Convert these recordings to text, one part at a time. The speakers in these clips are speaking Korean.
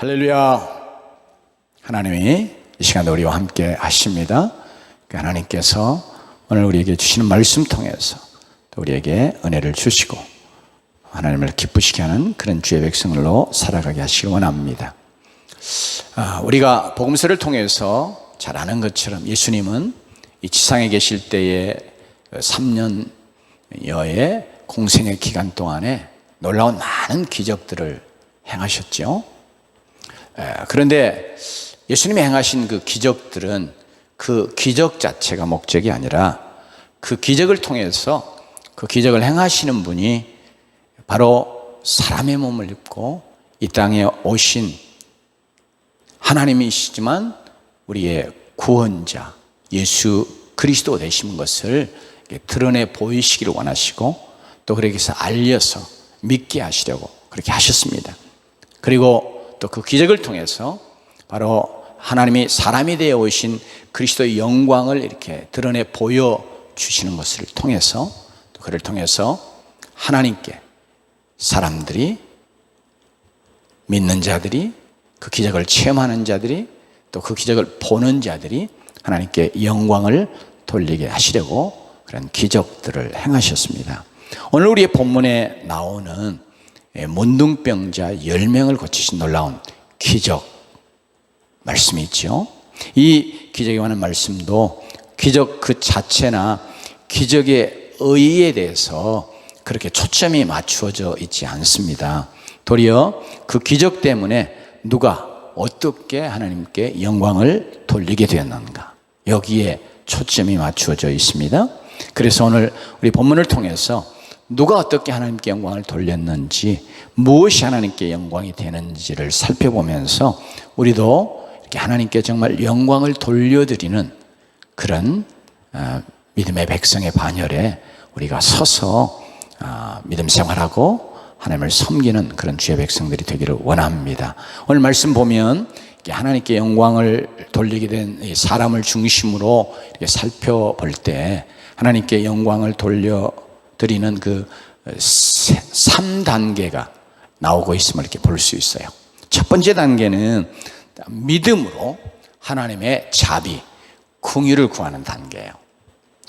할렐루야. 하나님이 이 시간에 우리와 함께 하십니다. 하나님께서 오늘 우리에게 주시는 말씀 통해서 또 우리에게 은혜를 주시고 하나님을 기쁘시게 하는 그런 주의 백성으로 살아가게 하시기 원합니다. 우리가 복음서를 통해서 잘 아는 것처럼 예수님은 이 지상에 계실 때에 3년여의 공생의 기간 동안에 놀라운 많은 기적들을 행하셨죠. 그런데 예수님이 행하신 그 기적들은 그 기적 자체가 목적이 아니라 그 기적을 통해서 그 기적을 행하시는 분이 바로 사람의 몸을 입고 이 땅에 오신 하나님이시지만 우리의 구원자 예수 그리스도 되신 것을 드러내 보이시기를 원하시고 또 그렇게 해서 알려서 믿게 하시려고 그렇게 하셨습니다. 그리고 또 그 기적을 통해서 바로 하나님이 사람이 되어 오신 그리스도의 영광을 이렇게 드러내 보여주시는 것을 통해서 또 그를 통해서 하나님께 사람들이 믿는 자들이 그 기적을 체험하는 자들이 또 그 기적을 보는 자들이 하나님께 영광을 돌리게 하시려고 그런 기적들을 행하셨습니다. 오늘 우리의 본문에 나오는 문둥병자 10명을 고치신 놀라운 기적 말씀이 있죠. 이 기적에 관한 말씀도 기적 그 자체나 기적의 의의에 대해서 그렇게 초점이 맞추어져 있지 않습니다. 도리어 그 기적 때문에 누가 어떻게 하나님께 영광을 돌리게 되었는가, 여기에 초점이 맞추어져 있습니다. 그래서 오늘 우리 본문을 통해서 누가 어떻게 하나님께 영광을 돌렸는지, 무엇이 하나님께 영광이 되는지를 살펴보면서 우리도 이렇게 하나님께 정말 영광을 돌려드리는 그런 믿음의 백성의 반열에 우리가 서서 믿음 생활하고 하나님을 섬기는 그런 주의 백성들이 되기를 원합니다. 오늘 말씀 보면 하나님께 영광을 돌리게 된 사람을 중심으로 이렇게 살펴볼 때 하나님께 영광을 돌려드리는 그 3단계가 나오고 있음을 이렇게 볼 수 있어요. 첫 번째 단계는 믿음으로 하나님의 자비, 긍휼을 구하는 단계예요.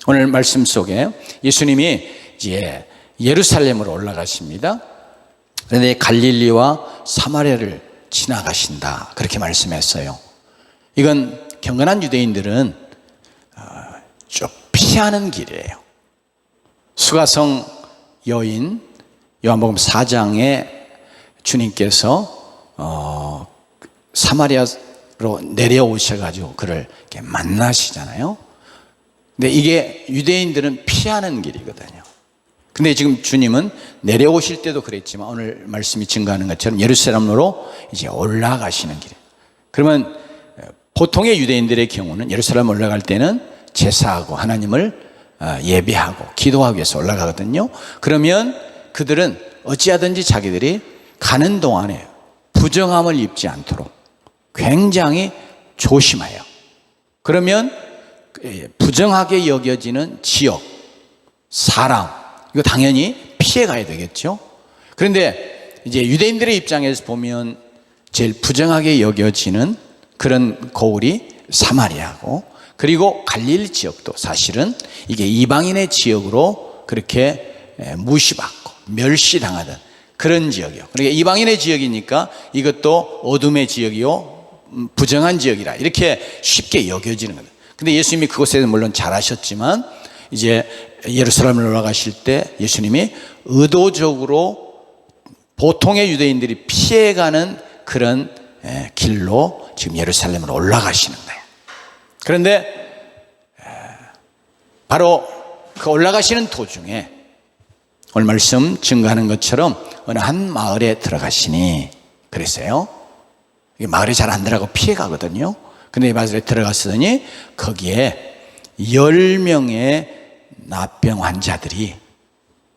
오늘 말씀 속에 예수님이 이제 예루살렘으로 올라가십니다. 그런데 갈릴리와 사마리아를 지나가신다, 그렇게 말씀했어요. 이건 경건한 유대인들은 쭉 피하는 길이에요. 수가성 여인 요한복음 4장에 주님께서 사마리아로 내려오셔가지고 그를 이렇게 만나시잖아요. 근데 이게 유대인들은 피하는 길이거든요. 근데 지금 주님은 내려오실 때도 그랬지만 오늘 말씀이 증거하는 것처럼 예루살렘으로 이제 올라가시는 길이에요. 그러면 보통의 유대인들의 경우는 예루살렘 올라갈 때는 제사하고 하나님을 예배하고 기도하기 위해서 올라가거든요. 그러면 그들은 어찌하든지 자기들이 가는 동안에 부정함을 입지 않도록 굉장히 조심해요. 그러면 부정하게 여겨지는 지역, 사람, 이거 당연히 피해 가야 되겠죠. 그런데 이제 유대인들의 입장에서 보면 제일 부정하게 여겨지는 그런 고을이 사마리아고, 그리고 갈릴리 지역도 사실은 이게 이방인의 지역으로 그렇게 무시받고 멸시당하던 그런 지역이요. 그러니까 이방인의 지역이니까 이것도 어둠의 지역이요, 부정한 지역이라 이렇게 쉽게 여겨지는 거예요. 근데 예수님이 그곳에서 물론 잘하셨지만 이제 예루살렘을 올라가실 때 예수님이 의도적으로 보통의 유대인들이 피해가는 그런 길로 지금 예루살렘으로 올라가시는 거예요. 그런데 바로 그 올라가시는 도중에 오늘 말씀 증거하는 것처럼 어느 한 마을에 들어가시니 그랬어요. 이게 마을에 잘 안 들어가고 피해 가거든요. 근데 이 마을에 들어갔으니 거기에 10명의 납병 환자들이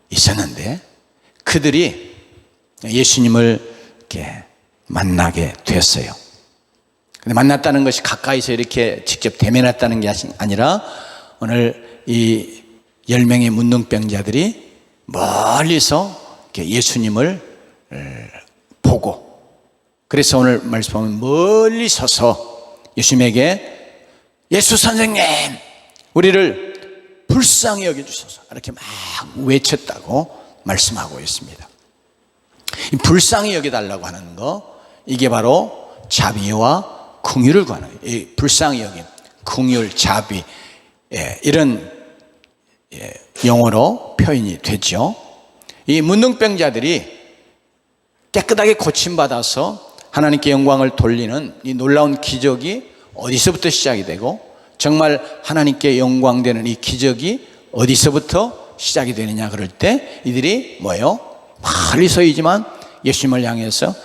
있었는데 그들이 예수님을 이렇게 만나게 됐어요. 근데 만났다는 것이 가까이서 이렇게 직접 대면했다는 게 아니라 오늘 이 10명의 문둥병자들이 멀리서 예수님을 보고 그래서 오늘 말씀 보면 멀리 서서 예수님에게 예수 선생님, 우리를 불쌍히 여겨주소서 이렇게 막 외쳤다고 말씀하고 있습니다. 이 불쌍히 여겨달라고 하는 거, 이게 바로 자비와 긍휼을 구하는 거예요. 이 불쌍히 여김, 긍휼, 자비, 이런 용어로 표현이 되죠. 이 문둥병자들이 깨끗하게 고침받아서 하나님께 영광을 돌리는 이 놀라운 기적이 어디서부터 시작이 되고, 정말 하나님께 영광되는 이 기적이 어디서부터 시작이 되느냐 그럴 때 이들이 뭐예요? 멀리 서이지만 예수님을 향해서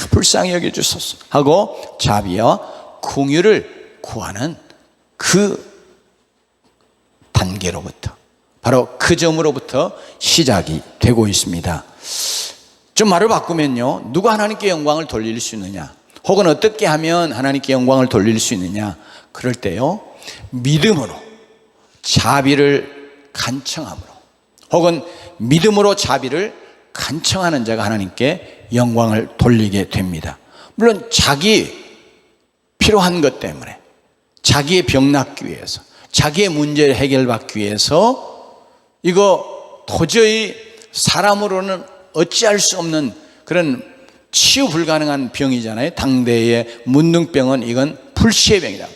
불쌍히 여겨주소서 하고 자비와 긍휼을 구하는 그 단계로부터, 바로 그 점으로부터 시작이 되고 있습니다. 좀 말을 바꾸면요, 누가 하나님께 영광을 돌릴 수 있느냐, 혹은 어떻게 하면 하나님께 영광을 돌릴 수 있느냐 그럴 때요, 믿음으로 자비를 간청함으로, 혹은 믿음으로 자비를 간청하는 자가 하나님께 영광을 돌리게 됩니다. 물론 자기 필요한 것 때문에, 자기의 병 낫기 위해서, 자기의 문제를 해결받기 위해서, 이거 도저히 사람으로는 어찌할 수 없는 그런 치유 불가능한 병이잖아요. 당대의 문둥병은 이건 불치의 병이다.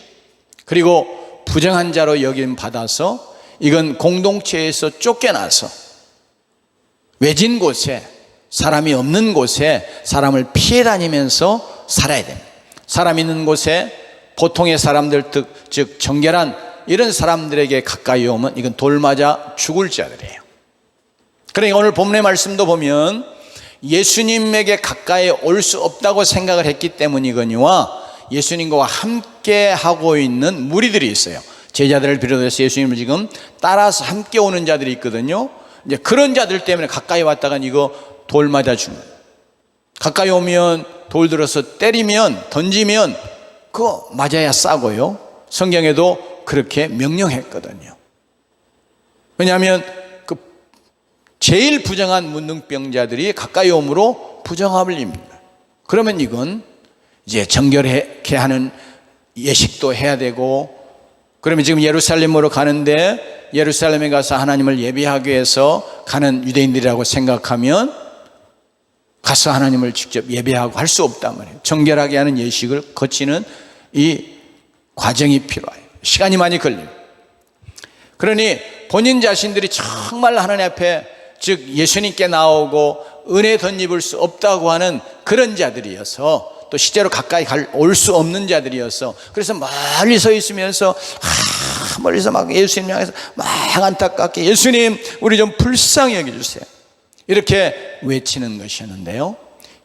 그리고 부정한 자로 여김 받아서 이건 공동체에서 쫓겨나서 외진 곳에, 사람이 없는 곳에 사람을 피해 다니면서 살아야 됩니다. 사람 있는 곳에 보통의 사람들, 즉 정결한 이런 사람들에게 가까이 오면 이건 돌 맞아 죽을 자들이에요. 그러니까 오늘 본문의 말씀도 보면 예수님에게 가까이 올 수 없다고 생각을 했기 때문이거니와 예수님과 함께 하고 있는 무리들이 있어요. 제자들을 비롯해서 예수님을 지금 따라서 함께 오는 자들이 있거든요. 이제 그런 자들 때문에 가까이 왔다가 이거 돌 맞아 죽는, 가까이 오면 돌 들어서 때리면, 던지면 그거 맞아야 싸고요. 성경에도 그렇게 명령했거든요. 왜냐하면 그 제일 부정한 문둥병자들이 가까이 오므로 부정함을 입니다. 그러면 이건 이제 정결케 하는 예식도 해야 되고, 그러면 지금 예루살렘으로 가는데 예루살렘에 가서 하나님을 예배하기 위해서 가는 유대인들이라고 생각하면 가서 하나님을 직접 예배하고 할 수 없단 말이에요. 정결하게 하는 예식을 거치는 이 과정이 필요해요. 시간이 많이 걸립니다. 그러니 본인 자신들이 정말 하나님 앞에, 즉 예수님께 나오고 은혜 덧입을 수 없다고 하는 그런 자들이어서, 또 실제로 가까이 올 수 없는 자들이어서, 그래서 멀리 서 있으면서 멀리서 막 예수님 향해서 막 안타깝게 예수님 우리 좀 불쌍히 여겨주세요 이렇게 외치는 것이었는데요,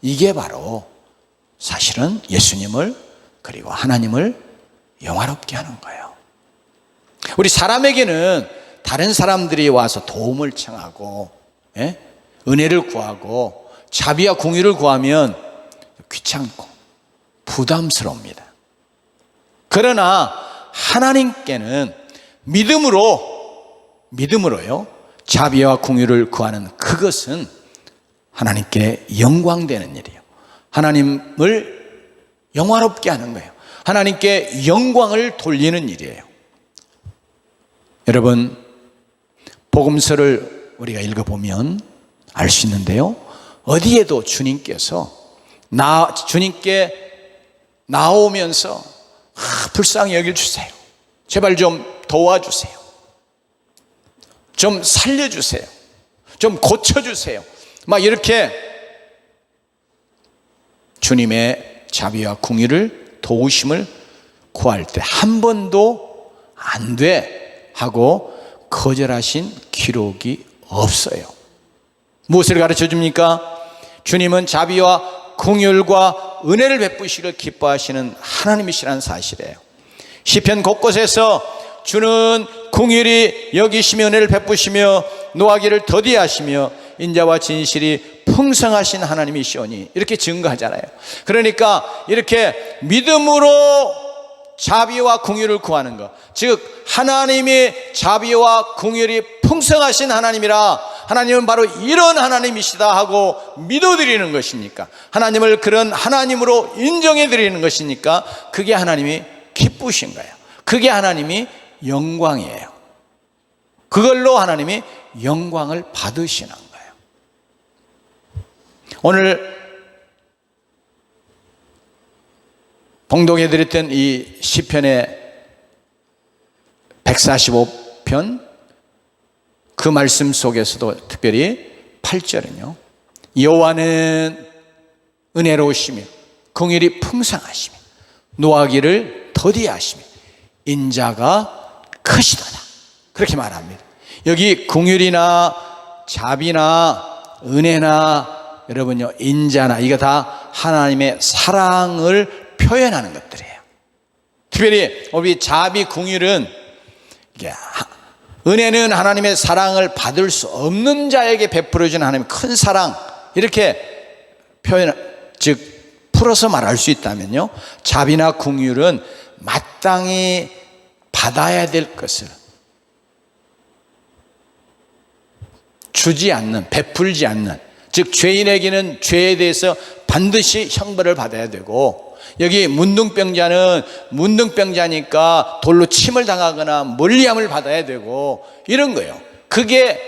이게 바로 사실은 예수님을, 그리고 하나님을 영화롭게 하는 거예요. 우리 사람에게는 다른 사람들이 와서 도움을 청하고, 은혜를 구하고 자비와 긍휼을 구하면 귀찮고 부담스러웁니다. 그러나 하나님께는 믿음으로요 자비와 긍휼을 구하는 그것은 하나님께 영광되는 일이에요. 하나님을 영화롭게 하는 거예요. 하나님께 영광을 돌리는 일이에요. 여러분, 복음서를 우리가 읽어보면 알 수 있는데요, 어디에도 주님께서 주님께 나오면서 불쌍히 여겨주세요, 제발 좀 도와주세요, 좀 살려주세요, 좀 고쳐주세요, 막 이렇게 주님의 자비와 긍휼을, 도우심을 구할 때 한 번도 안 돼 하고 거절하신 기록이 없어요. 무엇을 가르쳐 줍니까? 주님은 자비와 긍휼과 은혜를 베푸시기를 기뻐하시는 하나님이시라는 사실이에요. 시편 곳곳에서 주는 긍휼히 여기시며 은혜를 베푸시며 노하기를 더디하시며 인자와 진실이 풍성하신 하나님이시오니 이렇게 증거하잖아요. 그러니까 이렇게 믿음으로 자비와 긍휼을 구하는 것, 즉 하나님이 자비와 긍휼이 풍성하신 하나님이라 하나님은 바로 이런 하나님이시다 하고 믿어드리는 것이니까, 하나님을 그런 하나님으로 인정해드리는 것이니까 그게 하나님이 기쁘신 거예요. 그게 하나님이 영광이에요. 그걸로 하나님이 영광을 받으시는 거예요. 오늘 봉독해드렸던 이 시편의 145편 그 말씀 속에서도 특별히 8절은요, 여호와는 은혜로우시며 긍휼이 풍성하시며 노하기를 더디하시며 인자가 크시도다, 그렇게 말합니다. 여기 긍휼이나 자비나 은혜나 여러분요, 인자나, 이거 다 하나님의 사랑을 표현하는 것들이에요. 특별히 우리 자비, 긍휼은, 은혜는 하나님의 사랑을 받을 수 없는 자에게 베풀어주는 하나님의 큰 사랑, 이렇게 표현, 즉 풀어서 말할 수 있다면요, 자비나 긍휼은 마땅히 받아야 될 것을 주지 않는, 베풀지 않는, 즉 죄인에게는 죄에 대해서 반드시 형벌을 받아야 되고, 여기 문둥병자는 문둥병자니까 돌로 침을 당하거나 멀리함을 받아야 되고, 이런 거예요. 그게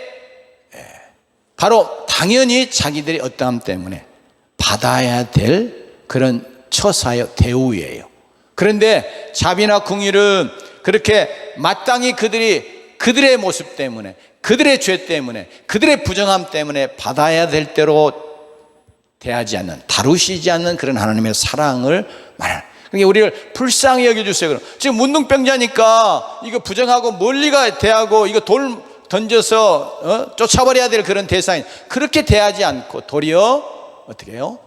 바로 당연히 자기들의 어떠함 때문에 받아야 될 그런 처사요, 대우예요. 그런데 자비나 긍휼은 그렇게 마땅히 그들의 모습 때문에, 그들의 죄 때문에, 그들의 부정함 때문에 받아야 될 대로 대하지 않는, 다루시지 않는 그런 하나님의 사랑을 말하는. 그러니까 우리를 불쌍히 여겨주세요. 그럼 지금 문둥병자니까 이거 부정하고 멀리가 대하고 이거 돌 던져서 쫓아버려야 될 그런 대상이, 그렇게 대하지 않고 도리어 어떻게 해요?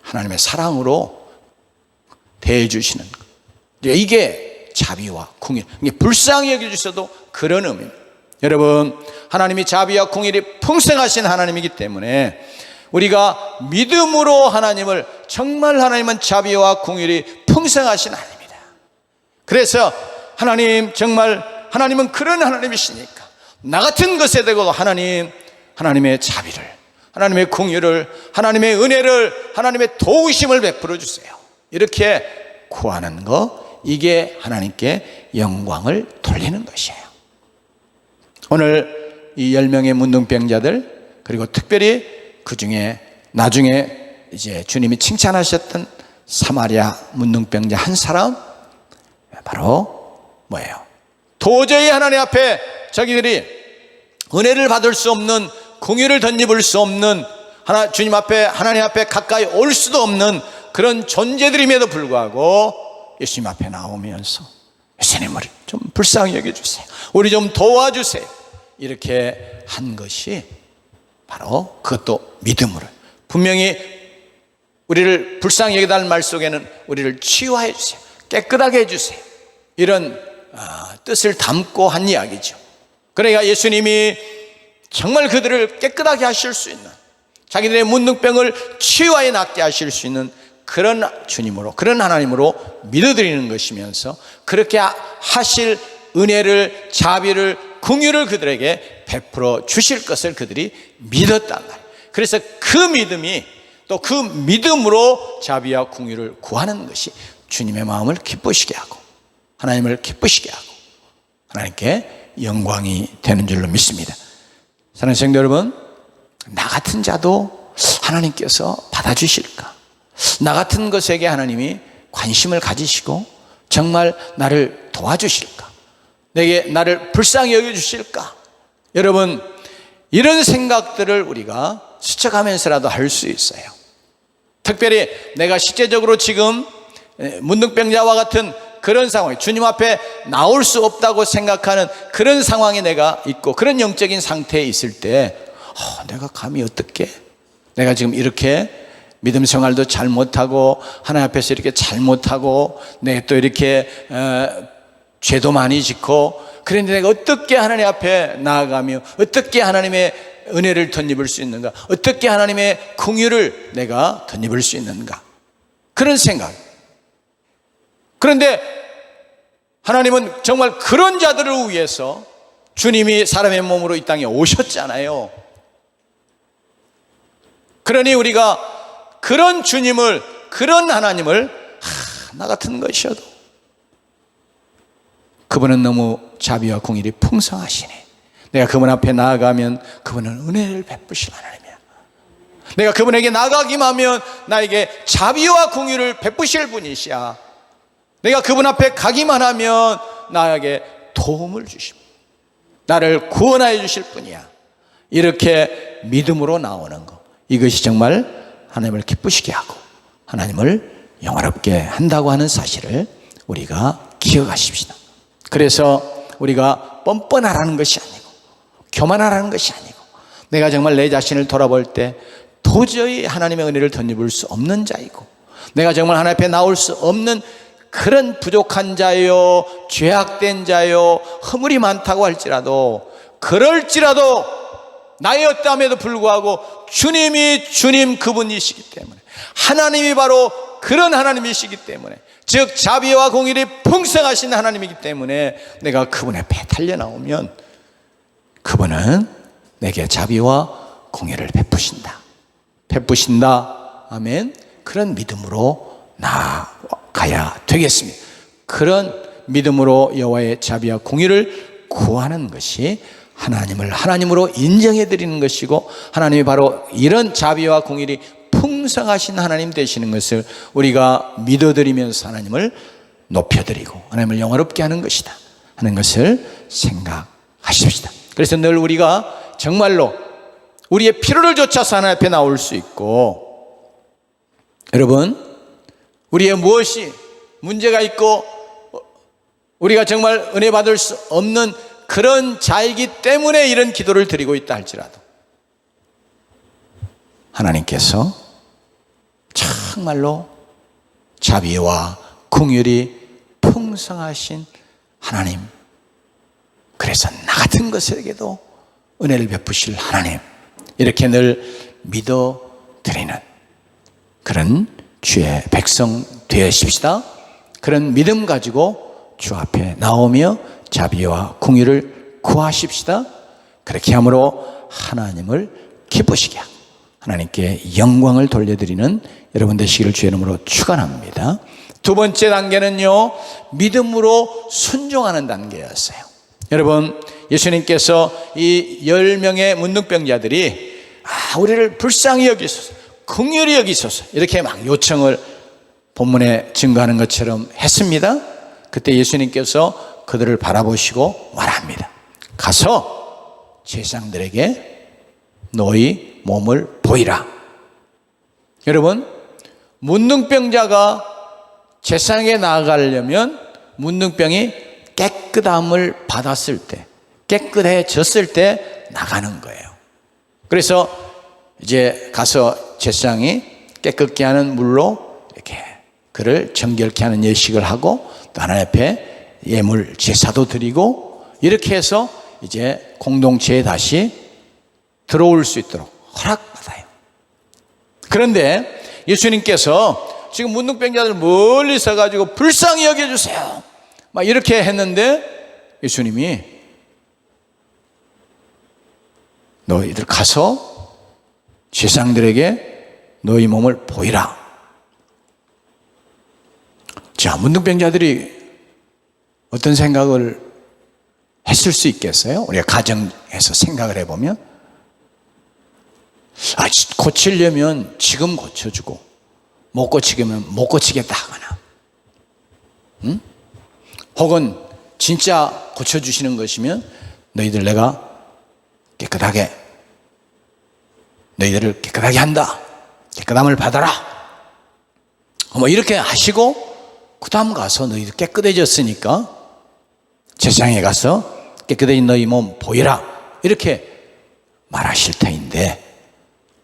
하나님의 사랑으로 대해주시는 것. 이게 자비와 긍휼. 불쌍히 여겨주셔도 그런 의미입니다. 여러분, 하나님이 자비와 긍휼이 풍성하신 하나님이기 때문에 우리가 믿음으로 하나님을, 정말 하나님은 자비와 긍휼이 풍성하신 하나님이다. 그래서 하나님, 정말 하나님은 그런 하나님이시니까 나 같은 것에 대고 하나님의 자비를, 하나님의 긍휼을, 하나님의 은혜를, 하나님의 도우심을 베풀어 주세요, 이렇게 구하는 거, 이게 하나님께 영광을 돌리는 것이에요. 오늘 이 10명의 문둥병자들, 그리고 특별히 그 중에 나중에 이제 주님이 칭찬하셨던 사마리아 문둥병자 한 사람, 바로 뭐예요? 도저히 하나님 앞에 자기들이 은혜를 받을 수 없는, 긍휼을 덧입을 수 없는, 주님 앞에, 하나님 앞에 가까이 올 수도 없는 그런 존재들임에도 불구하고 예수님 앞에 나오면서, 예수님 우리 좀 불쌍히 여겨주세요, 우리 좀 도와주세요, 이렇게 한 것이 바로, 그것도 믿음으로, 분명히 우리를 불쌍히 여기달라는 말 속에는 우리를 치유해 주세요, 깨끗하게 해주세요, 이런 뜻을 담고 한 이야기죠. 그러니까 예수님이 정말 그들을 깨끗하게 하실 수 있는, 자기들의 문둥병을 치유하여 낫게 하실 수 있는 그런 주님으로, 그런 하나님으로 믿어드리는 것이면서, 그렇게 하실 은혜를, 자비를, 긍휼을 그들에게 베풀어 주실 것을 그들이 믿었단 말이에요. 그래서 그 믿음이, 또 그 믿음으로 자비와 긍휼을 구하는 것이 주님의 마음을 기쁘시게 하고, 하나님을 기쁘시게 하고, 하나님께 영광이 되는 줄로 믿습니다. 사랑하는 성도 여러분, 나 같은 자도 하나님께서 받아주실까? 나 같은 것에게 하나님이 관심을 가지시고 정말 나를 도와주실까? 나를 불쌍히 여겨주실까? 여러분, 이런 생각들을 우리가 스쳐가면서라도 할 수 있어요. 특별히 내가 실제적으로 지금 문둥병자와 같은 그런 상황에, 주님 앞에 나올 수 없다고 생각하는 그런 상황에 내가 있고, 그런 영적인 상태에 있을 때, 내가 감히 어떻게, 내가 지금 이렇게 믿음 생활도 잘 못하고, 하나님 앞에서 이렇게 잘못하고, 내가 또 이렇게 죄도 많이 짓고, 그런데 내가 어떻게 하나님 앞에 나아가며 어떻게 하나님의 은혜를 덧입을 수 있는가, 어떻게 하나님의 긍휼을 내가 덧입을 수 있는가, 그런 생각. 그런데 하나님은 정말 그런 자들을 위해서 주님이 사람의 몸으로 이 땅에 오셨잖아요. 그러니 우리가 그런 주님을, 그런 하나님을 나 같은 것이어도 그분은 너무 자비와 공의이 풍성하시네. 내가 그분 앞에 나아가면 그분은 은혜를 베푸실 하나님이야. 내가 그분에게 나아가기만 하면 나에게 자비와 공의를 베푸실 분이시야. 내가 그분 앞에 가기만 하면 나에게 도움을 주십니다. 나를 구원하여 주실 분이야. 이렇게 믿음으로 나오는 것, 이것이 정말 하나님을 기쁘시게 하고 하나님을 영화롭게 한다고 하는 사실을 우리가 기억하십시다. 그래서 우리가 뻔뻔하라는 것이 아니고 교만하라는 것이 아니고 내가 정말 내 자신을 돌아볼 때 도저히 하나님의 은혜를 덧입을 수 없는 자이고 내가 정말 하나님 앞에 나올 수 없는 그런 부족한 자요, 죄악된 자요, 허물이 많다고 할지라도, 그럴지라도 나의 어떠함에도 불구하고 주님이 주님 그분이시기 때문에, 하나님이 바로 그런 하나님이시기 때문에, 즉 자비와 공의를 풍성하신 하나님이기 때문에 내가 그분 앞에 달려나오면 그분은 내게 자비와 공의를 베푸신다. 아멘. 그런 믿음으로 나아가야 되겠습니다. 그런 믿음으로 여호와의 자비와 공의를 구하는 것이 하나님을 하나님으로 인정해 드리는 것이고, 하나님이 바로 이런 자비와 공의를 풍성하신 하나님 되시는 것을 우리가 믿어드리면서 하나님을 높여드리고 하나님을 영화롭게 하는 것이다 하는 것을 생각하십시다. 그래서 늘 우리가 정말로 우리의 필요를 좇아서 하나님 앞에 나올 수 있고, 여러분 우리의 무엇이 문제가 있고 우리가 정말 은혜 받을 수 없는 그런 자이기 때문에 이런 기도를 드리고 있다 할지라도 하나님께서 정말로 자비와 긍휼이 풍성하신 하나님, 그래서 나 같은 것에게도 은혜를 베푸실 하나님, 이렇게 늘 믿어드리는 그런 주의 백성 되십시다. 그런 믿음 가지고 주 앞에 나오며 자비와 긍휼을 구하십시다. 그렇게 함으로 하나님을 기쁘시게 하고 하나님께 영광을 돌려드리는 여러분 되시기를 주의 이름으로 축원합니다. 두 번째 단계는요, 믿음으로 순종하는 단계였어요. 여러분, 예수님께서 이 10명의 문둥병자들이 우리를 불쌍히 여기소서, 긍휼히 여기소서 이렇게 막 요청을 본문에 증거하는 것처럼 했습니다. 그때 예수님께서 그들을 바라보시고 말합니다. 가서 제사장들에게 너희 몸을 보이라. 여러분, 문둥병자가 제사장에게 나아가려면 문둥병이 깨끗함을 받았을 때, 깨끗해졌을 때 나가는 거예요. 그래서 이제 가서 제사장이 깨끗게 하는 물로 이렇게 그를 정결케 하는 예식을 하고 또 하나님 앞에 예물 제사도 드리고 이렇게 해서 이제 공동체에 다시 들어올 수 있도록 허락받아요. 그런데 예수님께서 지금 문둥병자들 멀리 서가지고 불쌍히 여겨주세요 막 이렇게 했는데 예수님이 너희들 가서 제사장들에게 너희 몸을 보이라. 자, 문둥병자들이 어떤 생각을 했을 수 있겠어요? 우리가 가정에서 생각을 해보면 고치려면 지금 고쳐주고 못 고치면 못 고치겠다 하거나, 혹은 진짜 고쳐주시는 것이면 너희들 내가 깨끗하게, 너희들을 깨끗하게 한다, 깨끗함을 받아라 뭐 이렇게 하시고 그 다음 가서 너희들 깨끗해졌으니까 제사장에 가서 깨끗해진 너희 몸 보이라 이렇게 말하실 터인데,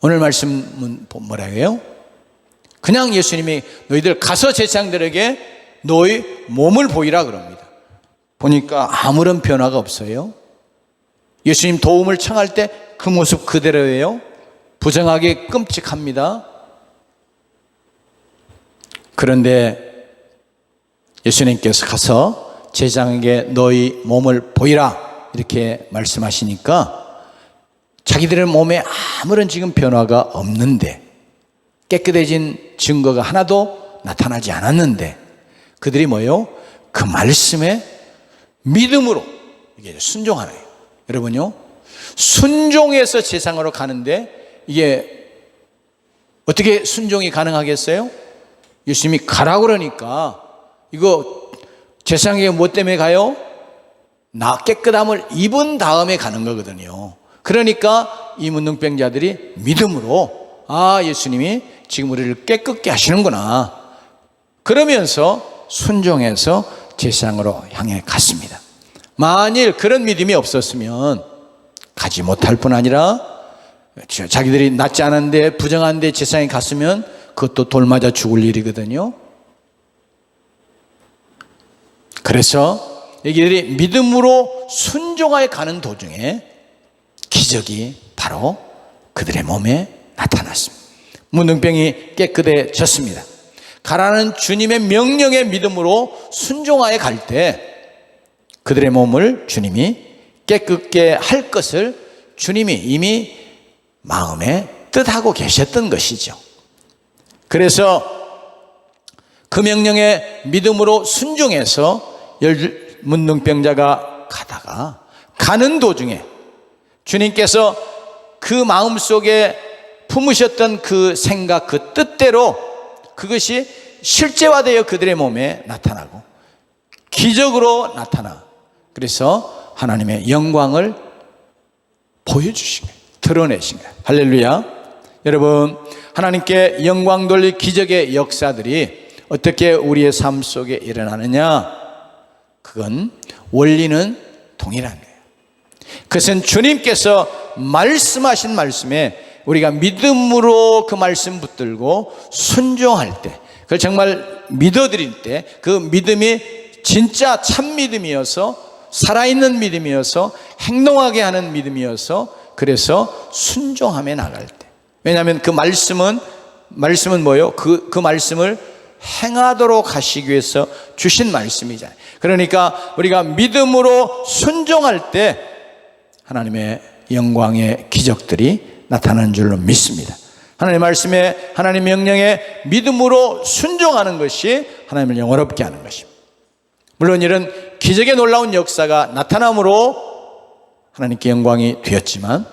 오늘 말씀은 뭐라 해요? 그냥 예수님이 너희들 가서 제사장들에게 너희 몸을 보이라 그럽니다. 보니까 아무런 변화가 없어요. 예수님 도움을 청할 때 그 모습 그대로예요. 부정하게 끔찍합니다. 그런데 예수님께서 가서 제사장에게 너희 몸을 보이라 이렇게 말씀하시니까 자기들의 몸에 아무런 지금 변화가 없는데, 깨끗해진 증거가 하나도 나타나지 않았는데, 그들이 뭐예요? 그 말씀에 믿음으로 이게 순종하는 거예요. 여러분요, 순종해서 세상으로 가는데 이게 어떻게 순종이 가능하겠어요? 예수님이 가라고 그러니까, 이거 세상에 뭐 때문에 가요? 나 깨끗함을 입은 다음에 가는 거거든요. 그러니까 이 문둥병자들이 믿음으로, 아, 예수님이 지금 우리를 깨끗게 하시는구나, 그러면서 순종해서 제사장으로 향해 갔습니다. 만일 그런 믿음이 없었으면 가지 못할 뿐 아니라 자기들이 낫지 않은데 부정한데 제사장에 갔으면 그것도 돌 맞아 죽을 일이거든요. 그래서 여기들이 믿음으로 순종하여 가는 도중에 기적이 바로 그들의 몸에 나타났습니다. 문둥병이 깨끗해졌습니다. 가라는 주님의 명령에 믿음으로 순종하여 갈 때 그들의 몸을 주님이 깨끗게 할 것을 주님이 이미 마음에 뜻하고 계셨던 것이죠. 그래서 그 명령에 믿음으로 순종해서 문둥병자가 가다가 가는 도중에 주님께서 그 마음속에 품으셨던 그 생각, 그 뜻대로 그것이 실제화되어 그들의 몸에 나타나고 기적으로 나타나, 그래서 하나님의 영광을 보여주신 거예요. 드러내신 거예요. 할렐루야. 여러분, 하나님께 영광 돌릴 기적의 역사들이 어떻게 우리의 삶 속에 일어나느냐? 그건 원리는 동일한 거예요. 그것은 주님께서 말씀하신 말씀에 우리가 믿음으로 그 말씀 붙들고 순종할 때, 그걸 정말 믿어드릴 때, 그 믿음이 진짜 참 믿음이어서 살아있는 믿음이어서 행동하게 하는 믿음이어서, 그래서 순종하며 나갈 때, 왜냐하면 그 말씀은 뭐예요? 그 말씀을 행하도록 하시기 위해서 주신 말씀이잖아요. 그러니까 우리가 믿음으로 순종할 때 하나님의 영광의 기적들이 나타나는 줄로 믿습니다. 하나님의 말씀에, 하나님의 명령에 믿음으로 순종하는 것이 하나님을 영화롭게 하는 것입니다. 물론 이런 기적의 놀라운 역사가 나타남으로 하나님께 영광이 되었지만,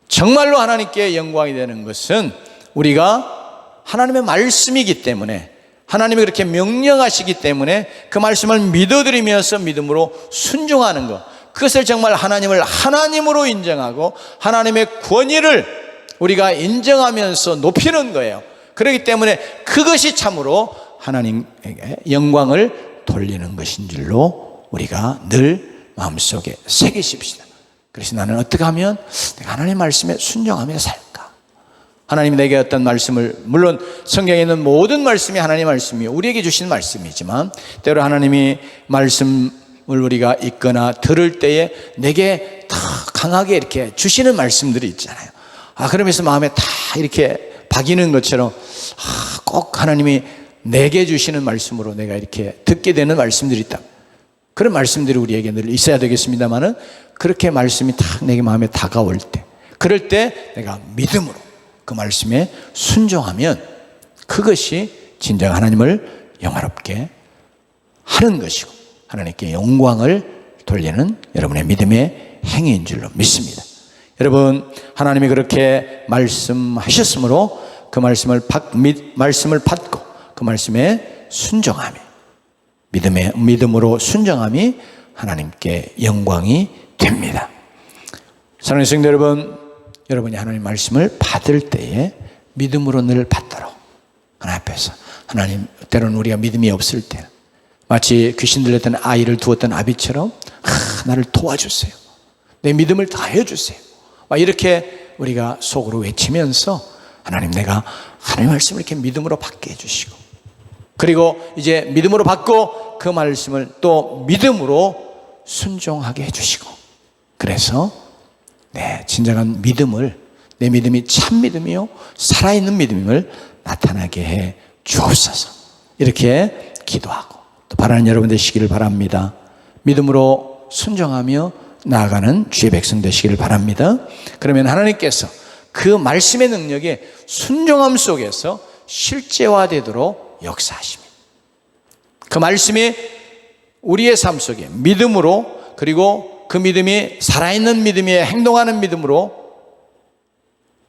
정말로 하나님께 영광이 되는 것은 우리가 하나님의 말씀이기 때문에, 하나님이 그렇게 명령하시기 때문에 그 말씀을 믿어드리면서 믿음으로 순종하는 것, 그것을 정말 하나님을 하나님으로 인정하고 하나님의 권위를 우리가 인정하면서 높이는 거예요. 그렇기 때문에 그것이 참으로 하나님에게 영광을 돌리는 것인 줄로 우리가 늘 마음속에 새기십시다. 그래서 나는 어떻게 하면 내가 하나님 말씀에 순종하며 살까? 하나님이 내게 어떤 말씀을, 물론 성경에 있는 모든 말씀이 하나님의 말씀이요, 우리에게 주신 말씀이지만, 때로 하나님이 말씀을 우리가 읽거나 들을 때에 내게 다 강하게 이렇게 주시는 말씀들이 있잖아요. 그러면서 마음에 다 이렇게 박이는 것처럼 꼭 하나님이 내게 주시는 말씀으로 내가 이렇게 듣게 되는 말씀들이 있다. 그런 말씀들이 우리에게 늘 있어야 되겠습니다만은, 그렇게 말씀이 딱 내게 마음에 다가올 때, 그럴 때 내가 믿음으로 그 말씀에 순종하면 그것이 진정 하나님을 영화롭게 하는 것이고 하나님께 영광을 돌리는 여러분의 믿음의 행위인 줄로 믿습니다. 여러분, 하나님이 그렇게 말씀하셨으므로 그 말씀을 받고 그 말씀에 순종하며 믿음으로 순종함이 하나님께 영광이 됩니다. 사랑하는 성도 여러분, 여러분이 하나님 말씀을 받을 때에 믿음으로 늘 받도록 하나님 앞에서, 하나님, 때로는 우리가 믿음이 없을 때는 마치 귀신 들렸던 아이를 두었던 아비처럼 나를 도와주세요, 내 믿음을 다해 주세요, 이렇게 우리가 속으로 외치면서 하나님, 내가 하나님 말씀을 이렇게 믿음으로 받게 해주시고, 그리고 이제 믿음으로 받고 그 말씀을 또 믿음으로 순종하게 해주시고, 그래서 내 진정한 믿음을, 내 믿음이 참 믿음이요 살아있는 믿음을 나타나게 해 주옵소서. 이렇게 기도하고 또 바라는 여러분 되시기를 바랍니다. 믿음으로 순종하며 나아가는 주의 백성 되시기를 바랍니다. 그러면 하나님께서 그 말씀의 능력에 순종함 속에서 실제화되도록 역사하십니다. 그 말씀이 우리의 삶 속에 믿음으로, 그리고 그 믿음이 살아있는 믿음이에 행동하는 믿음으로,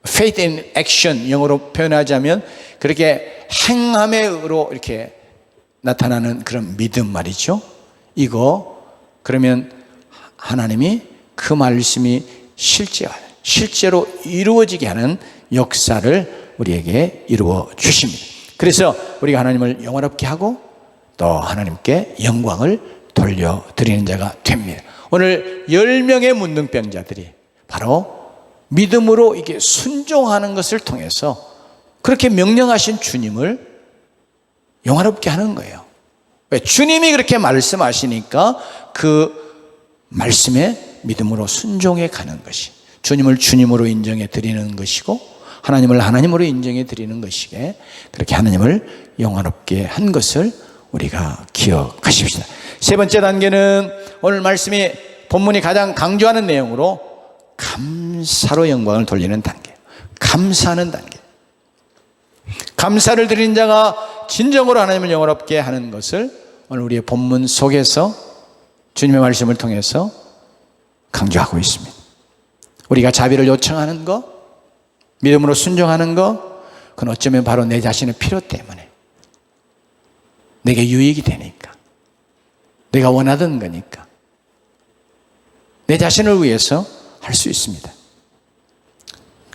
faith in action, 영어로 표현하자면 그렇게 행함으로 이렇게 나타나는 그런 믿음 말이죠. 이거 그러면 하나님이 그 말씀이 실제로 이루어지게 하는 역사를 우리에게 이루어 주십니다. 그래서 우리가 하나님을 영원롭게 하고 또 하나님께 영광을 돌려드리는 자가 됩니다. 오늘 10명의 문둥병자들이 바로 믿음으로 이게 순종하는 것을 통해서 그렇게 명령하신 주님을 영화롭게 하는 거예요. 왜? 주님이 그렇게 말씀하시니까 그 말씀에 믿음으로 순종해 가는 것이 주님을 주님으로 인정해 드리는 것이고 하나님을 하나님으로 인정해 드리는 것이기에 그렇게 하나님을 영화롭게 한 것을 우리가 기억하십시다. 세 번째 단계는 오늘 말씀이 본문이 가장 강조하는 내용으로 감사로 영광을 돌리는 단계예요. 감사하는 단계. 감사를 드리는 자가 진정으로 하나님을 영화롭게 하는 것을 오늘 우리의 본문 속에서 주님의 말씀을 통해서 강조하고 있습니다. 우리가 자비를 요청하는 것, 믿음으로 순종하는 것, 그건 어쩌면 바로 내 자신의 필요 때문에 내게 유익이 되니까, 내가 원하던 거니까 내 자신을 위해서 할 수 있습니다.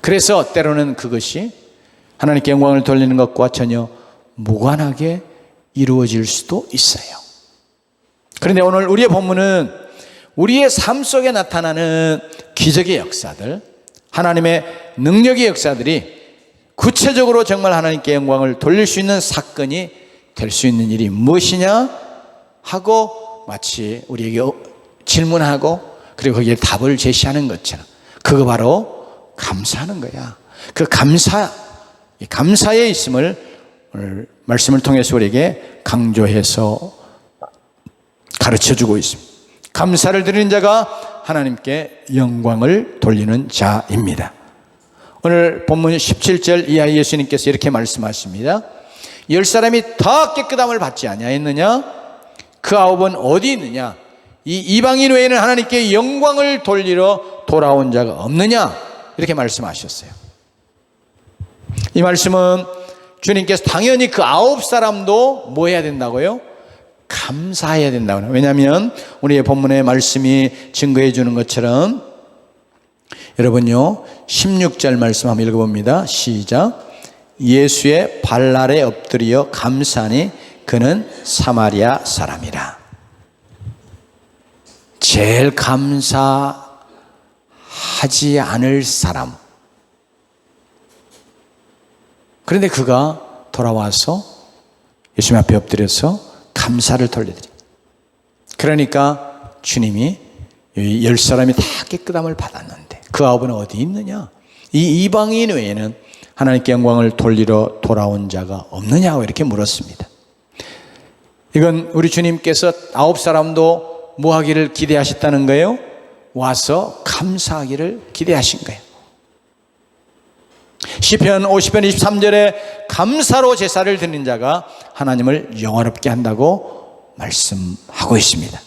그래서 때로는 그것이 하나님께 영광을 돌리는 것과 전혀 무관하게 이루어질 수도 있어요. 그런데 오늘 우리의 본문은 우리의 삶 속에 나타나는 기적의 역사들, 하나님의 능력의 역사들이 구체적으로 정말 하나님께 영광을 돌릴 수 있는 사건이 될 수 있는 일이 무엇이냐 하고 마치 우리에게 질문하고 그리고 거기에 답을 제시하는 것처럼 그거 바로 감사하는 거야. 그 감사의 있음을 오늘 말씀을 통해서 우리에게 강조해서 가르쳐주고 있습니다. 감사를 드리는 자가 하나님께 영광을 돌리는 자입니다. 오늘 본문 17절 이하 예수님께서 이렇게 말씀하십니다. 10사람이 다 깨끗함을 받지 아니하였느냐? 그 9은 어디 있느냐? 이 이방인 외에는 하나님께 영광을 돌리러 돌아온 자가 없느냐? 이렇게 말씀하셨어요. 이 말씀은 주님께서 당연히 그 9사람도 뭐 해야 된다고요? 감사해야 된다고요. 왜냐하면 우리의 본문의 말씀이 증거해 주는 것처럼 여러분요 16절 말씀 한번 읽어봅니다. 시작. 예수의 발 아래 엎드려 감사하니 그는 사마리아 사람이라. 제일 감사하지 않을 사람. 그런데 그가 돌아와서 예수님 앞에 엎드려서 감사를 돌려드립니다. 그러니까 주님이 10사람이 다 깨끗함을 받았는데 그 9은 어디 있느냐? 이 이방인 외에는 하나님께 영광을 돌리러 돌아온 자가 없느냐고 이렇게 물었습니다. 이건 우리 주님께서 9사람도 뭐 하기를 기대하셨다는 거예요? 와서 감사하기를 기대하신 거예요. 시편 50편 23절에 감사로 제사를 드리는 자가 하나님을 영화롭게 한다고 말씀하고 있습니다.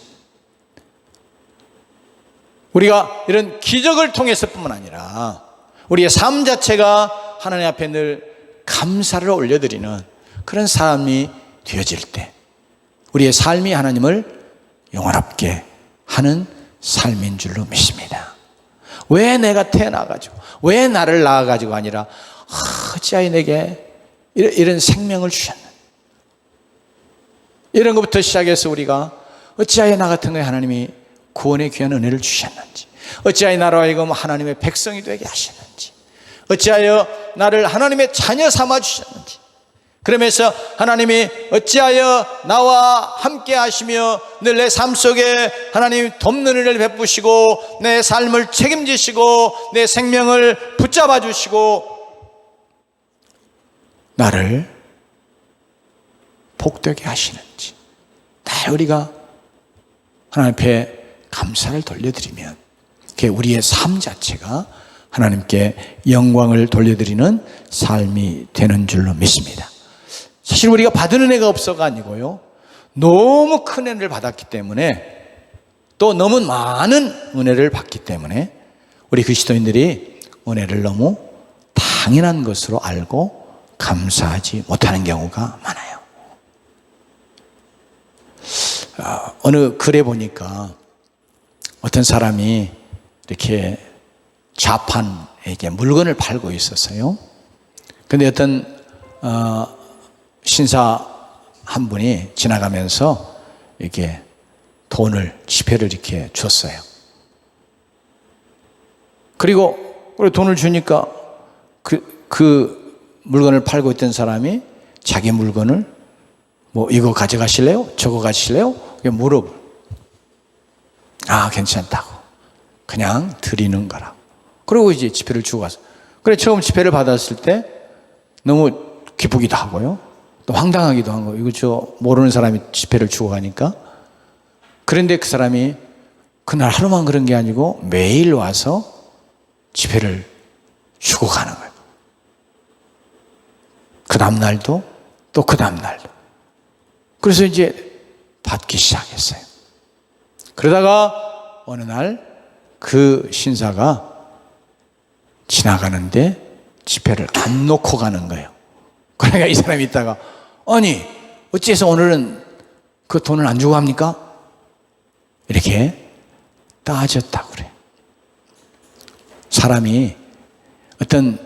우리가 이런 기적을 통해서뿐만 아니라 우리의 삶 자체가 하나님 앞에 늘 감사를 올려드리는 그런 삶이 되어질 때 우리의 삶이 하나님을 영화롭게 하는 삶인 줄로 믿습니다. 왜 내가 태어나가지고 왜 나를 낳아가지고 아니라 어찌하여 내게 이런 생명을 주셨는지 이런 것부터 시작해서 우리가 어찌하여 나 같은 거에 하나님이 구원의 귀한 은혜를 주셨는지 어찌하여 나로 하여금 하나님의 백성이 되게 하셨는지 어찌하여 나를 하나님의 자녀 삼아 주셨는지 그러면서 하나님이 어찌하여 나와 함께 하시며 늘 내 삶 속에 하나님 돕는 은혜를 베푸시고 내 삶을 책임지시고 내 생명을 붙잡아 주시고 나를 복되게 하시는지 다 우리가 하나님 앞에 감사를 돌려드리면 그게 우리의 삶 자체가 하나님께 영광을 돌려드리는 삶이 되는 줄로 믿습니다. 사실 우리가 받은 은혜가 없어가 아니고요, 너무 큰 은혜를 받았기 때문에, 또 너무 많은 은혜를 받기 때문에 우리 그리스도인들이 은혜를 너무 당연한 것으로 알고 감사하지 못하는 경우가 많아요. 어느 글에 보니까 어떤 사람이 이렇게 좌판에게 물건을 팔고 있었어요. 그런데 어떤 신사 한 분이 지나가면서 이렇게 지폐를 이렇게 줬어요. 그리고 돈을 주니까 그 물건을 팔고 있던 사람이 자기 물건을 이거 가져가실래요? 저거 가실래요? 물어볼. 괜찮다고. 그냥 드리는 거라. 그리고 이제 지폐를 주고 갔어. 그래, 처음 지폐를 받았을 때 너무 기쁘기도 하고요, 또 황당하기도 한 거예요. 이거 모르는 사람이 지폐를 주고 가니까. 그런데 그 사람이 그날 하루만 그런 게 아니고 매일 와서 지폐를 주고 가는 거예요. 그 다음날도 또 그 다음날도. 그래서 이제 받기 시작했어요. 그러다가 어느 날 그 신사가 지나가는데 지폐를 안 놓고 가는 거예요. 그러니까 이 사람이 있다가, 아니 어째서 오늘은 그 돈을 안 주고 합니까? 이렇게 따졌다고 그래요. 사람이 어떤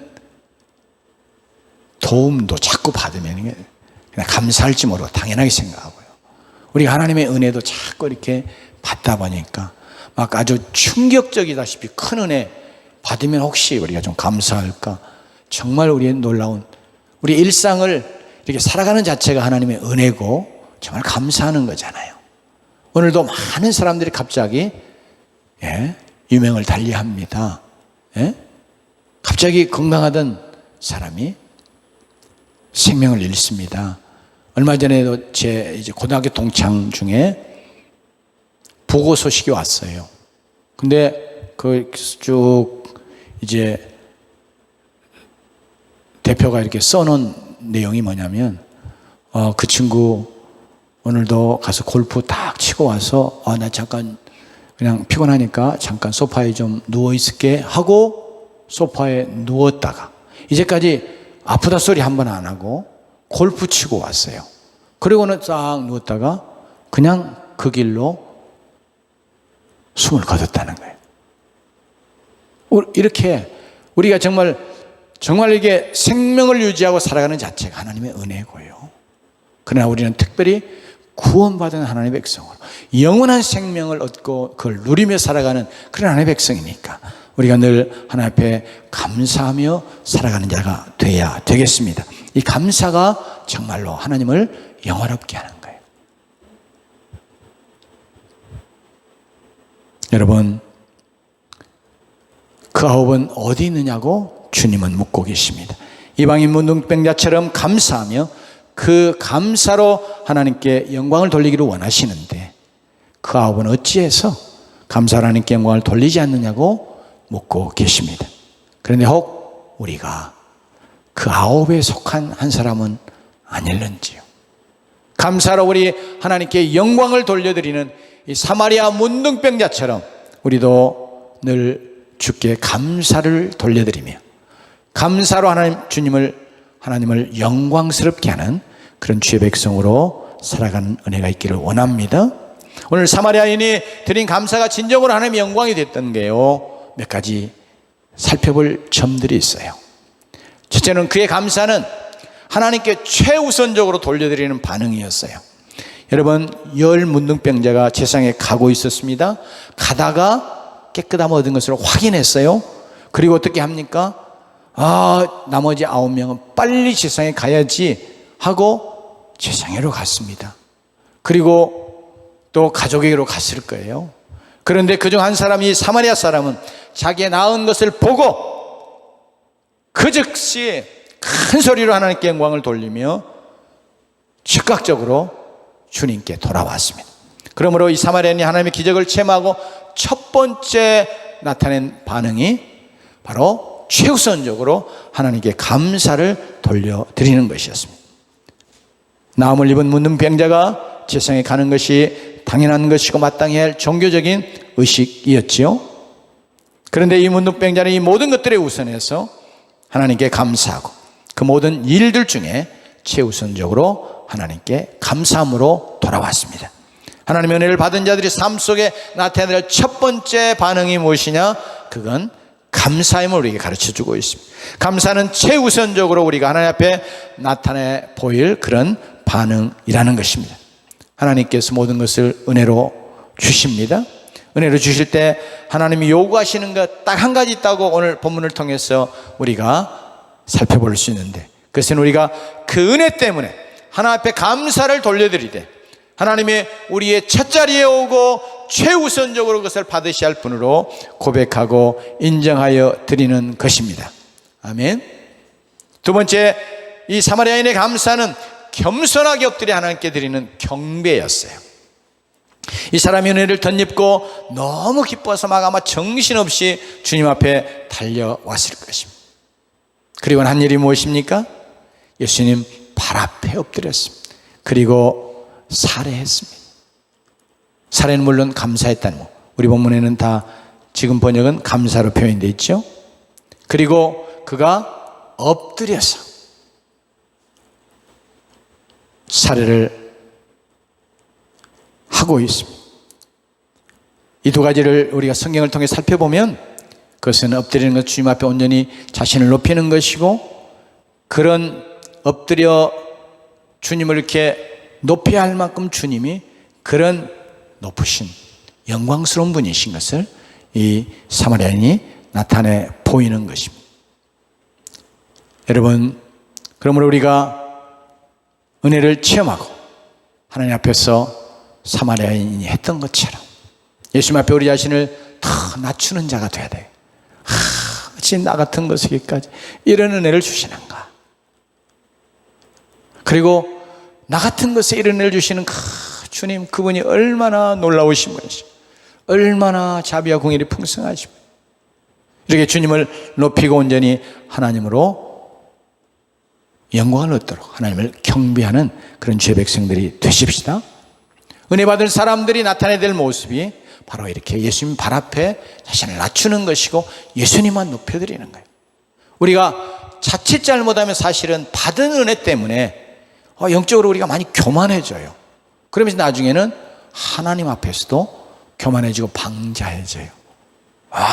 도움도 자꾸 받으면 그냥 감사할지 모르고 당연하게 생각하고요, 우리가 하나님의 은혜도 자꾸 이렇게 받다 보니까 막 아주 충격적이다시피 큰 은혜 받으면 혹시 우리가 좀 감사할까? 정말 우리의 놀라운, 우리 일상을 이렇게 살아가는 자체가 하나님의 은혜고 정말 감사하는 거잖아요. 오늘도 많은 사람들이 갑자기 유명을 달리합니다. 갑자기 건강하던 사람이 생명을 잃습니다. 얼마 전에도 제 이제 고등학교 동창 중에 부고 소식이 왔어요. 근데 쭉 이제 대표가 이렇게 써놓은 내용이 뭐냐면, 그 친구 오늘도 가서 골프 딱 치고 와서 나 잠깐 그냥 피곤하니까 잠깐 소파에 좀 누워 있을게 하고 소파에 누웠다가 이제까지 아프다 소리 한 번 안 하고 골프 치고 왔어요. 그리고는 싹 누웠다가 그냥 그 길로 숨을 거뒀다는 거예요. 이렇게 우리가 정말 이게 생명을 유지하고 살아가는 자체가 하나님의 은혜고요. 그러나 우리는 특별히 구원받은 하나님의 백성으로 영원한 생명을 얻고 그걸 누리며 살아가는 그런 하나님의 백성이니까 우리가 늘 하나님 앞에 감사하며 살아가는 자가 되어야 되겠습니다. 이 감사가 정말로 하나님을 영화롭게 하는 거예요. 여러분, 그 아홉은 어디 있느냐고 주님은 묻고 계십니다. 이방인 문둥병자처럼 감사하며 그 감사로 하나님께 영광을 돌리기를 원하시는데 그 아홉은 어찌해서 감사로 하나님께 영광을 돌리지 않느냐고 묻고 계십니다. 그런데 혹 우리가 그 아홉에 속한 한 사람은 아닐는지요. 감사로 우리 하나님께 영광을 돌려드리는 이 사마리아 문둥병자처럼 우리도 늘 주께 감사를 돌려드리며 감사로 하나님을 영광스럽게 하는 그런 주의 백성으로 살아가는 은혜가 있기를 원합니다. 오늘 사마리아인이 드린 감사가 진정으로 하나님의 영광이 됐던 게요, 몇 가지 살펴볼 점들이 있어요. 첫째는 그의 감사는 하나님께 최우선적으로 돌려드리는 반응이었어요. 여러분, 10 문둥병자가 세상에 가고 있었습니다. 가다가 깨끗함 얻은 것을 확인했어요. 그리고 어떻게 합니까? 나머지 9명은 빨리 세상에 가야지 하고 세상으로 갔습니다. 그리고 또 가족에게로 갔을 거예요. 그런데 그중 한 사람이, 사마리아 사람은 자기의 낳은 것을 보고 그 즉시 큰 소리로 하나님께 영광을 돌리며 즉각적으로 주님께 돌아왔습니다. 그러므로 이 사마리아인이 하나님의 기적을 체험하고 첫 번째 나타낸 반응이 바로 최우선적으로 하나님께 감사를 돌려드리는 것이었습니다. 나음을 입은 문둥병자가 세상에 가는 것이 당연한 것이고 마땅해야 할 종교적인 의식이었지요. 그런데 이 문둥병자는 이 모든 것들에 우선해서 하나님께 감사하고 그 모든 일들 중에 최우선적으로 하나님께 감사함으로 돌아왔습니다. 하나님의 은혜를 받은 자들이 삶 속에 나타낼 첫 번째 반응이 무엇이냐? 그건 감사임을 우리에게 가르쳐주고 있습니다. 감사는 최우선적으로 우리가 하나님 앞에 나타내 보일 그런 반응이라는 것입니다. 하나님께서 모든 것을 은혜로 주십니다. 은혜로 주실 때 하나님이 요구하시는 것 딱 한 가지 있다고 오늘 본문을 통해서 우리가 살펴볼 수 있는데, 그것은 우리가 그 은혜 때문에 하나님 앞에 감사를 돌려드리되 하나님이 우리의 첫자리에 오고 최우선적으로 그것을 받으셔야 할 분으로 고백하고 인정하여 드리는 것입니다. 아멘. 두 번째, 이 사마리아인의 감사는 겸손하게 엎드려 하나님께 드리는 경배였어요. 이 사람이 은혜를 덧입고 너무 기뻐서 막 아마 정신없이 주님 앞에 달려왔을 것입니다. 그리고 한 일이 무엇입니까? 예수님 발 앞에 엎드렸습니다. 그리고 살해했습니다. 살해는 물론 감사했다는 거, 우리 본문에는 다 지금 번역은 감사로 표현되어 있죠. 그리고 그가 엎드려서 살해를 하고 있습니다. 이 두 가지를 우리가 성경을 통해 살펴보면 그것은 엎드리는 것, 주님 앞에 온전히 자신을 높이는 것이고, 그런 엎드려 주님을 이렇게 높여야 할 만큼 주님이 그런 높으신 영광스러운 분이신 것을 이 사마리아인이 나타내 보이는 것입니다. 여러분, 그러므로 우리가 은혜를 체험하고 하나님 앞에서 사마리아인이 했던 것처럼 예수님 앞에 우리 자신을 더 낮추는 자가 돼야 돼요. 어찌 나 같은 것에게까지 이런 은혜를 주시는가. 그리고 나 같은 것에 이런 은혜를 주시는 주님, 그분이 얼마나 놀라우신 분이시고 얼마나 자비와 공의를 풍성하시고, 이렇게 주님을 높이고 온전히 하나님으로 영광을 얻도록 하나님을 경배하는 그런 주의 백성들이 되십시다. 은혜 받을 사람들이 나타내야 될 모습이 바로 이렇게 예수님 발 앞에 자신을 낮추는 것이고 예수님만 높여드리는 거예요. 우리가 자칫 잘못하면 사실은 받은 은혜 때문에 영적으로 우리가 많이 교만해져요. 그러면서 나중에는 하나님 앞에서도 교만해지고 방자해져요.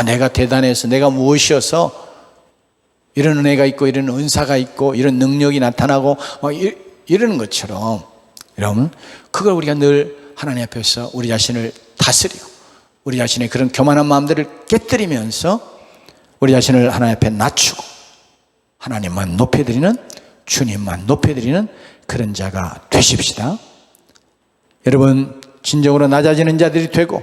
내가 대단해서, 내가 무엇이어서 이런 은혜가 있고 이런 은사가 있고 이런 능력이 나타나고 이러는 것처럼, 여러분, 그걸 우리가 늘 하나님 앞에서 우리 자신을 다스리고 우리 자신의 그런 교만한 마음들을 깨뜨리면서 우리 자신을 하나님 앞에 낮추고 하나님만 높여드리는, 주님만 높여드리는 그런 자가 되십시다. 여러분, 진정으로 낮아지는 자들이 되고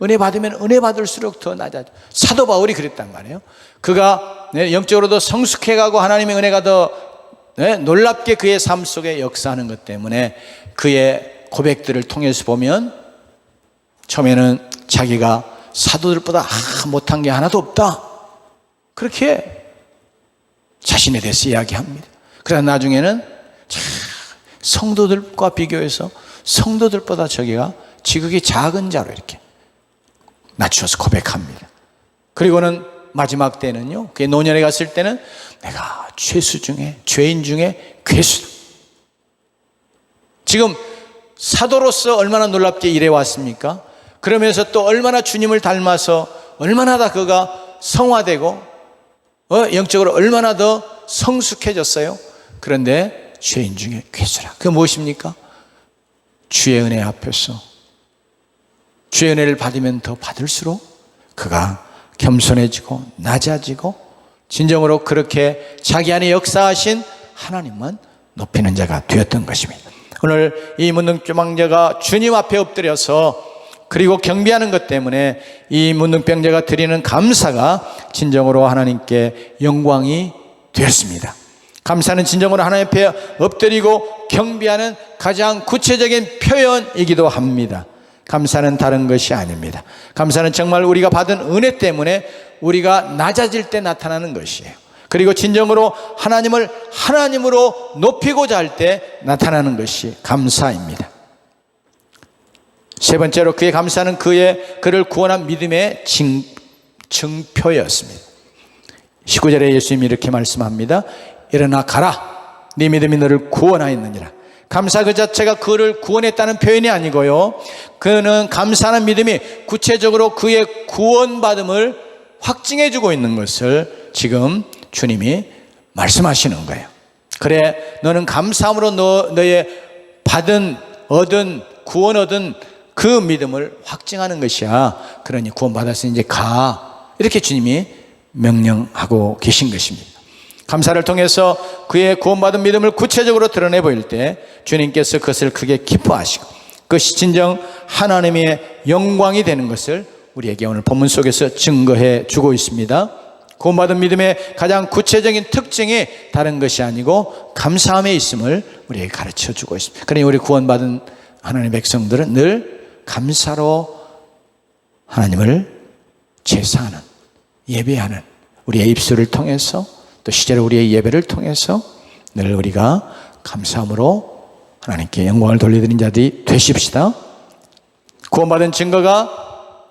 은혜 받으면 은혜 받을수록 더 낮아져. 사도 바울이 그랬단 말이에요. 그가 영적으로 더 성숙해가고 하나님의 은혜가 더 놀랍게 그의 삶 속에 역사하는 것 때문에 그의 고백들을 통해서 보면 처음에는 자기가 사도들보다 못한 게 하나도 없다, 그렇게 자신에 대해서 이야기합니다. 그러나 나중에는 성도들과 비교해서 성도들보다 저기가 지극히 작은 자로 이렇게 낮추어서 고백합니다. 그리고는 마지막 때는요, 그의 노년에 갔을 때는 내가 죄수 중에, 죄인 중에 괴수다. 지금 사도로서 얼마나 놀랍게 일해왔습니까? 그러면서 또 얼마나 주님을 닮아서 얼마나 다 그가 성화되고 영적으로 얼마나 더 성숙해졌어요. 그런데 죄인 중에 괴수라. 그게 무엇입니까? 주의 은혜 앞에서, 주의 은혜를 받으면 더 받을수록 그가 겸손해지고 낮아지고 진정으로 그렇게 자기 안에 역사하신 하나님만 높이는 자가 되었던 것입니다. 오늘 이 문둥병자가 주님 앞에 엎드려서 그리고 경배하는 것 때문에 이 문둥병자가 드리는 감사가 진정으로 하나님께 영광이 되었습니다. 감사는 진정으로 하나님 앞에 엎드리고 경배하는 가장 구체적인 표현이기도 합니다. 감사는 다른 것이 아닙니다. 감사는 정말 우리가 받은 은혜 때문에 우리가 낮아질 때 나타나는 것이에요. 그리고 진정으로 하나님을 하나님으로 높이고자 할 때 나타나는 것이 감사입니다. 세 번째로 그의 감사는 그를 구원한 믿음의 증표였습니다. 19절에 예수님이 이렇게 말씀합니다. 일어나 가라. 네 믿음이 너를 구원하였느니라. 감사 그 자체가 그를 구원했다는 표현이 아니고요, 그는 감사하는 믿음이 구체적으로 그의 구원받음을 확증해 주고 있는 것을 지금 주님이 말씀하시는 거예요. 그래, 너는 감사함으로 너의 구원 얻은 그 믿음을 확증하는 것이야. 그러니 구원받아서 이제 가. 이렇게 주님이 명령하고 계신 것입니다. 감사를 통해서 그의 구원받은 믿음을 구체적으로 드러내 보일 때 주님께서 그것을 크게 기뻐하시고 그것이 진정 하나님의 영광이 되는 것을 우리에게 오늘 본문 속에서 증거해 주고 있습니다. 구원받은 믿음의 가장 구체적인 특징이 다른 것이 아니고 감사함에 있음을 우리에게 가르쳐 주고 있습니다. 그러니 우리 구원받은 하나님의 백성들은 늘 감사로 하나님을 제사하는, 예배하는 우리의 입술을 통해서 또 실제로 우리의 예배를 통해서 늘 우리가 감사함으로 하나님께 영광을 돌려드리는 자들이 되십시다. 구원받은 증거가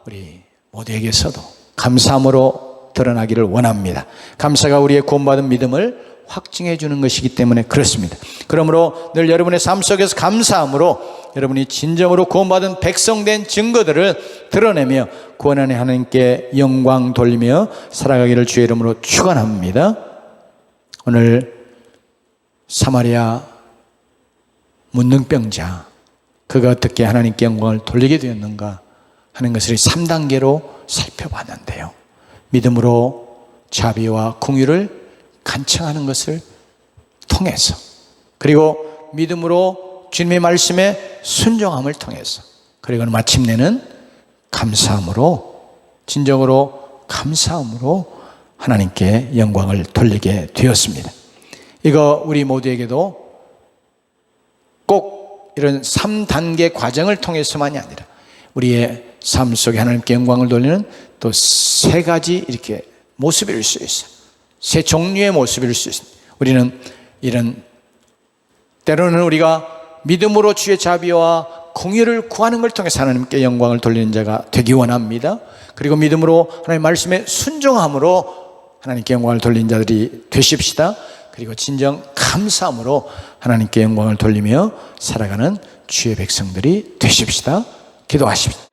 우리 모두에게서도 감사함으로 드러나기를 원합니다. 감사가 우리의 구원받은 믿음을 확증해 주는 것이기 때문에 그렇습니다. 그러므로 늘 여러분의 삶 속에서 감사함으로 여러분이 진정으로 구원받은 백성된 증거들을 드러내며 구원하는 하나님께 영광 돌리며 살아가기를 주의 이름으로 축원합니다. 오늘 사마리아 문둥병자, 그가 어떻게 하나님께 영광을 돌리게 되었는가 하는 것을 3단계로 살펴봤는데요, 믿음으로 자비와 공의를 간청하는 것을 통해서, 그리고 믿음으로 주님의 말씀에 순종함을 통해서, 그리고 마침내는 감사함으로, 진정으로 감사함으로 하나님께 영광을 돌리게 되었습니다. 이거 우리 모두에게도 꼭 이런 3단계 과정을 통해서만이 아니라 우리의 삶 속에 하나님께 영광을 돌리는 또 3가지 이렇게 모습일 수 있어요. 3 종류의 모습일 수 있습니다. 우리는 이런, 때로는 우리가 믿음으로 주의 자비와 공의를 구하는 걸 통해서 하나님께 영광을 돌리는 자가 되기 원합니다. 그리고 믿음으로 하나님의 말씀에 순종함으로 하나님께 영광을 돌리는 자들이 되십시다. 그리고 진정 감사함으로 하나님께 영광을 돌리며 살아가는 주의 백성들이 되십시다. 기도하십시다.